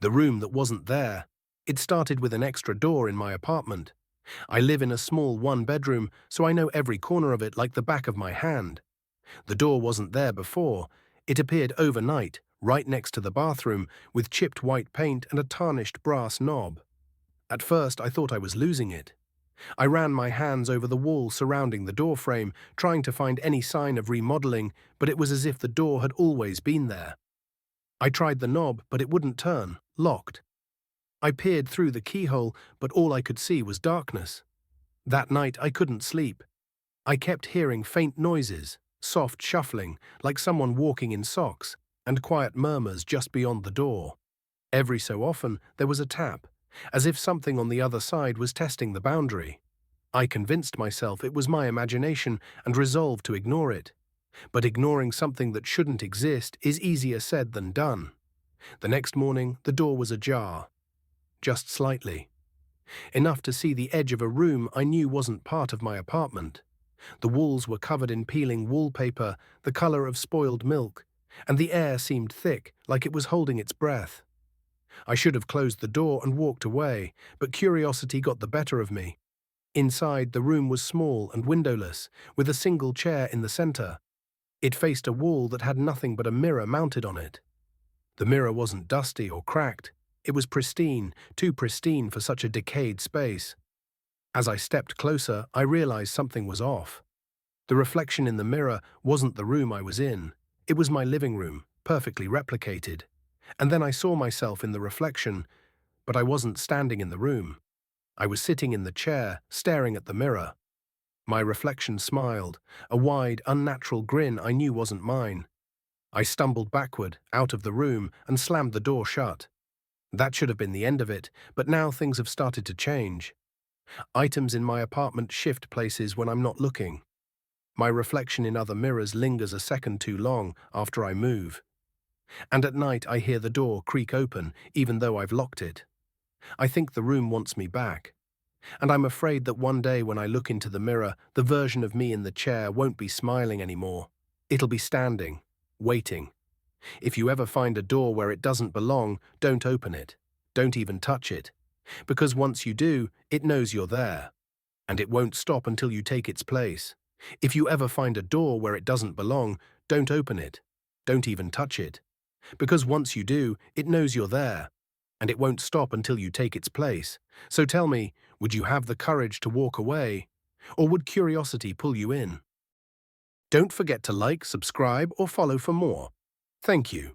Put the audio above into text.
The room that wasn't there. It started with an extra door in my apartment. I live in a small one-bedroom, so I know every corner of it like the back of my hand. The door wasn't there before. It appeared overnight, right next to the bathroom, with chipped white paint and a tarnished brass knob. At first, I thought I was losing it. I ran my hands over the wall surrounding the doorframe, trying to find any sign of remodeling, but it was as if the door had always been there. I tried the knob, but it wouldn't turn, locked. I peered through the keyhole, but all I could see was darkness. That night, I couldn't sleep. I kept hearing faint noises, soft shuffling, like someone walking in socks, and quiet murmurs just beyond the door. Every so often, there was a tap, as if something on the other side was testing the boundary. I convinced myself it was my imagination and resolved to ignore it. But ignoring something that shouldn't exist is easier said than done. The next morning, the door was ajar. Just slightly. Enough to see the edge of a room I knew wasn't part of my apartment. The walls were covered in peeling wallpaper, the color of spoiled milk, and the air seemed thick, like it was holding its breath. I should have closed the door and walked away, but curiosity got the better of me. Inside, the room was small and windowless, with a single chair in the center. It faced a wall that had nothing but a mirror mounted on it. The mirror wasn't dusty or cracked. It was pristine, too pristine for such a decayed space. As I stepped closer, I realized something was off. The reflection in the mirror wasn't the room I was in. It was my living room, perfectly replicated. And then I saw myself in the reflection, but I wasn't standing in the room. I was sitting in the chair, staring at the mirror. My reflection smiled, a wide, unnatural grin I knew wasn't mine. I stumbled backward, out of the room, and slammed the door shut. That should have been the end of it, but now things have started to change. Items in my apartment shift places when I'm not looking. My reflection in other mirrors lingers a second too long after I move. And at night I hear the door creak open, even though I've locked it. I think the room wants me back. And I'm afraid that one day when I look into the mirror, the version of me in the chair won't be smiling anymore. It'll be standing, waiting. If you ever find a door where it doesn't belong, don't open it. Don't even touch it. Because once you do, it knows you're there. And it won't stop until you take its place. If you ever find a door where it doesn't belong, don't open it. Don't even touch it. Because once you do, it knows you're there. And it won't stop until you take its place. So tell me, would you have the courage to walk away? Or would curiosity pull you in? Don't forget to like, subscribe, or follow for more. Thank you.